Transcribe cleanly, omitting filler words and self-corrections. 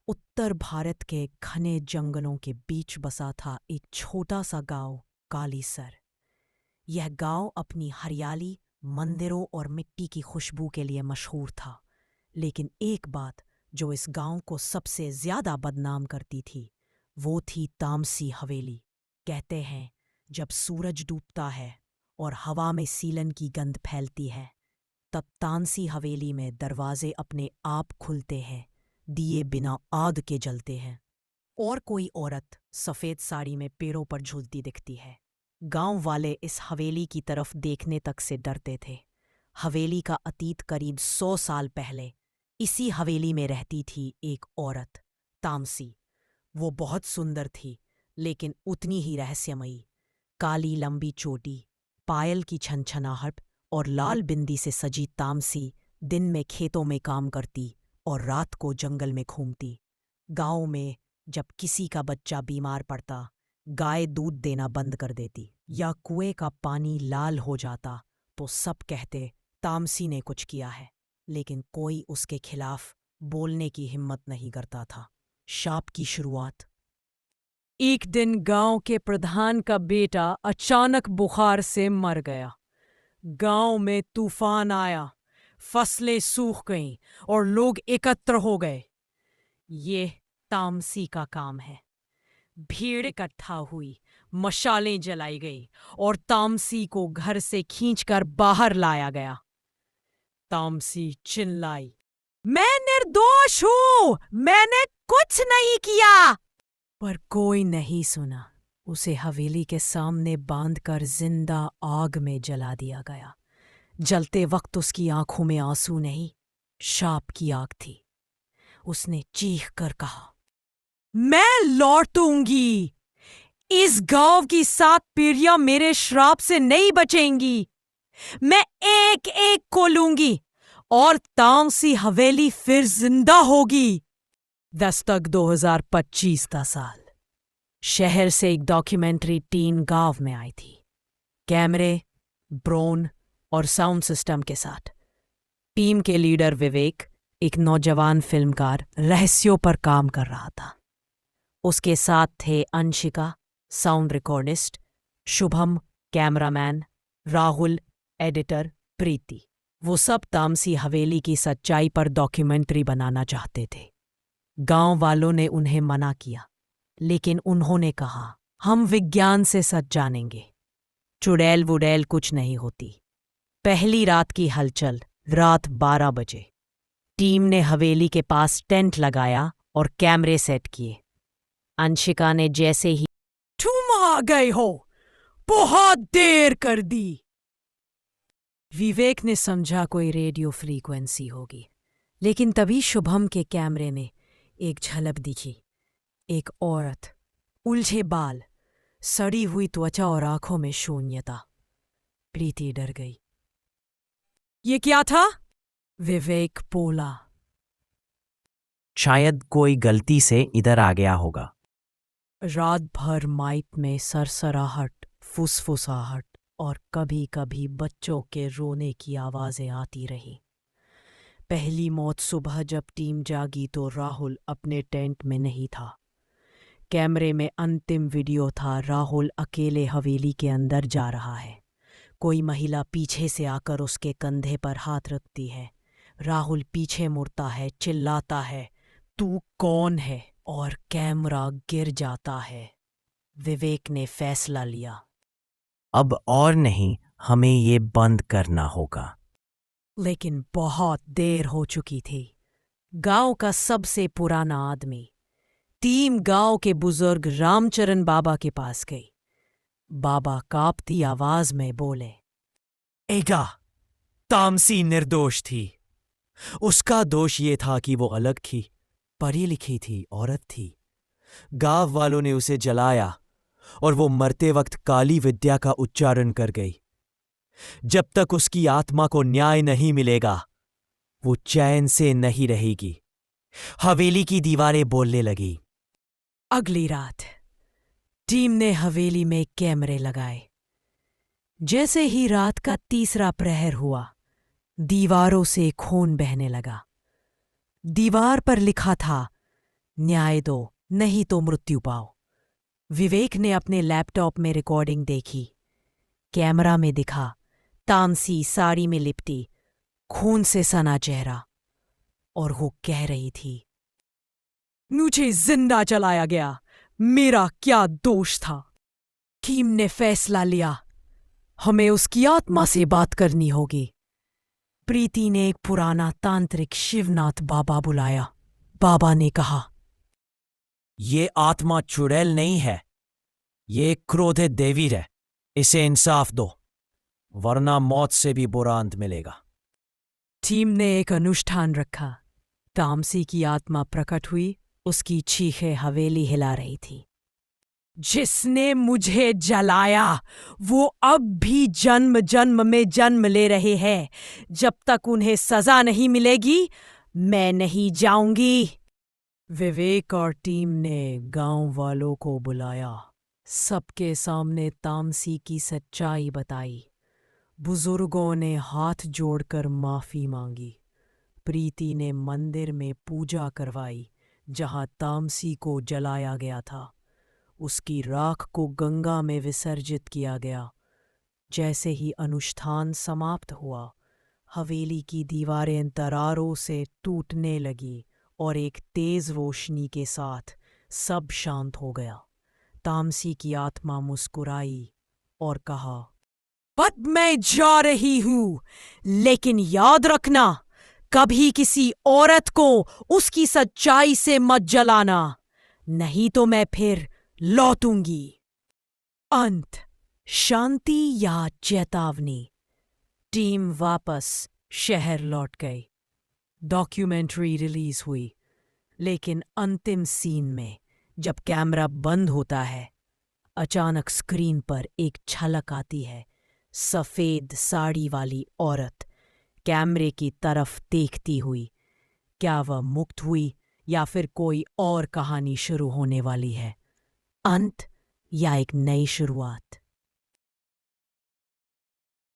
उत्तर भारत के घने जंगलों के बीच बसा था एक छोटा सा गांव कालीसर। यह गांव अपनी हरियाली, मंदिरों और मिट्टी की खुशबू के लिए मशहूर था। लेकिन एक बात जो इस गांव को सबसे ज्यादा बदनाम करती थी, वो थी तामसी हवेली। कहते हैं जब सूरज डूबता है और हवा में सीलन की गंध फैलती है, तब तामसी हवेली में दरवाजे अपने आप खुलते हैं, दिए बिना आग के जलते हैं और कोई औरत सफेद साड़ी में पेड़ों पर झूलती दिखती है। गांव वाले इस हवेली की तरफ देखने तक से डरते थे। हवेली का अतीत करीब 100 साल पहले इसी हवेली में रहती थी एक औरत, तामसी। वो बहुत सुंदर थी, लेकिन उतनी ही रहस्यमयी। काली लंबी चोटी, पायल की छनछनाहट और लाल बिंदी से सजी तामसी दिन में खेतों में काम करती और रात को जंगल में घूमती। गांव में जब किसी का बच्चा बीमार पड़ता, गाय दूध देना बंद कर देती या कुएं का पानी लाल हो जाता, तो सब कहते तामसी ने कुछ किया है। लेकिन कोई उसके खिलाफ बोलने की हिम्मत नहीं करता था। शाप की शुरुआत। एक दिन गांव के प्रधान का बेटा अचानक बुखार से मर गया। गांव में तूफान आया, फसलें सूख गईं और लोग एकत्र हो गए। ये तामसी का काम है। भीड़ इकट्ठा हुई, मशालें जलाई गई और तामसी को घर से खींचकर बाहर लाया गया। तामसी चिल्लाई, मैं निर्दोष हूं, मैंने कुछ नहीं किया। पर कोई नहीं सुना। उसे हवेली के सामने बांधकर जिंदा आग में जला दिया गया। जलते वक्त उसकी आंखों में आंसू नहीं, शाप की आग थी। उसने चीख कर कहा, मैं लौटूंगी। इस गांव की 7 पीढ़ियां मेरे श्राप से नहीं बचेंगी। मैं एक एक को लूंगी और तामसी हवेली फिर जिंदा होगी। दस्तक 2025 का साल। शहर से एक डॉक्यूमेंट्री टीम गांव में आई थी, कैमरे, ड्रोन और साउंड सिस्टम के साथ। टीम के लीडर विवेक, एक नौजवान फिल्मकार, रहस्यों पर काम कर रहा था। उसके साथ थे Anshika, sound recordist, Shubham, cameraman, Rahul, editor, Preeti. वो सब तामसी हवेली की सच्चाई पर डॉक्यूमेंट्री बनाना चाहते थे। गांव वालों ने उन्हें मना किया, लेकिन उन्होंने कहा, हम विज्ञान से सच जानेंगे। चुड़ैल वुड़ैल कुछ नहीं होती। पहली रात की हलचल। रात 12 बजे टीम ने हवेली के पास टेंट लगाया और कैमरे सेट किए। अंशिका ने जैसे ही तुम आ गए हो, बहुत देर कर दी। विवेक ने समझा कोई रेडियो फ्रीक्वेंसी होगी, लेकिन तभी शुभम के कैमरे में एक झलक दिखी। एक औरत, उलझे बाल, सड़ी हुई त्वचा और आंखों में शून्यता। प्रीति डर गई। ये क्या था? विवेक बोला, शायद कोई गलती से इधर आ गया होगा। रात भर माइक में सरसराहट, फुसफुसाहट और कभी-कभी बच्चों के रोने की आवाजें आती रहीं। पहली मौत सुबह जब टीम जागी तो राहुल अपने टेंट में नहीं था। कैमरे में अंतिम वीडियो था। राहुल अकेले हवेली के अंदर जा रहा है। कोई महिला पीछे से आकर उसके कंधे पर हाथ रखती है। राहुल पीछे मुड़ता है, चिल्लाता है, तू कौन है? और कैमरा गिर जाता है। विवेक ने फैसला लिया, अब और नहीं, हमें ये बंद करना होगा। लेकिन बहुत देर हो चुकी थी। गांव का सबसे पुराना आदमी, टीम गांव के बुजुर्ग रामचरण बाबा के पास गई। बाबा कांपती आवाज में बोले, एगा, तामसी निर्दोष थी। उसका दोष ये था कि वो अलग थी, पढ़ी लिखी थी, औरत थी। गांव वालों ने उसे जलाया और वो मरते वक्त काली विद्या का उच्चारण कर गई। जब तक उसकी आत्मा को न्याय नहीं मिलेगा, वो चैन से नहीं रहेगी। हवेली की दीवारें बोलने लगी। अगली रात टीम ने हवेली में कैमरे लगाए। जैसे ही रात का तीसरा प्रहर हुआ, दीवारों से खून बहने लगा। दीवार पर लिखा था, न्याय दो, नहीं तो मृत्यु पाओ। विवेक ने अपने लैपटॉप में रिकॉर्डिंग देखी। कैमरा में दिखा तामसी साड़ी में लिपटी, खून से सना चेहरा, और वो कह रही थी, मुझे जिंदा जलाया गया, मेरा क्या दोष था। टीम ने फैसला लिया, हमें उसकी आत्मा से बात करनी होगी। प्रीति ने एक पुराना तांत्रिक शिवनाथ बाबा बुलाया। बाबा ने कहा, ये आत्मा चुड़ैल नहीं है, ये एक क्रोधित देवी है। इसे इंसाफ दो, वरना मौत से भी बुरा अंत मिलेगा। टीम ने एक अनुष्ठान रखा। तामसी की आत्मा प्रकट हुई, उसकी चीखें हवेली हिला रही थी। जिसने मुझे जलाया वो अब भी जन्म जन्म में जन्म ले रहे हैं। जब तक उन्हें सजा नहीं मिलेगी मैं नहीं जाऊंगी। विवेक और टीम ने गांव वालों को बुलाया। सबके सामने तामसी की सच्चाई बताई। बुजुर्गों ने हाथ जोड़कर माफी मांगी। प्रीति ने मंदिर में पूजा करवाई जहां तामसी को जलाया गया था। उसकी राख को गंगा में विसर्जित किया गया। जैसे ही अनुष्ठान समाप्त हुआ, हवेली की दीवारें दरारों से टूटने लगी और एक तेज रोशनी के साथ सब शांत हो गया। तामसी की आत्मा मुस्कुराई और कहा, अब मैं जा रही हूं, लेकिन याद रखना, कभी किसी औरत को उसकी सच्चाई से मत जलाना, नहीं तो मैं फिर लौटूंगी। अंत, शांति या चेतावनी। टीम वापस शहर लौट गई। डॉक्यूमेंट्री रिलीज हुई, लेकिन अंतिम सीन में जब कैमरा बंद होता है, अचानक स्क्रीन पर एक झलक आती है। सफेद साड़ी वाली औरत कैमरे की तरफ देखती हुई। क्या वह मुक्त हुई या फिर कोई और कहानी शुरू होने वाली है? अंत या एक नई शुरुआत?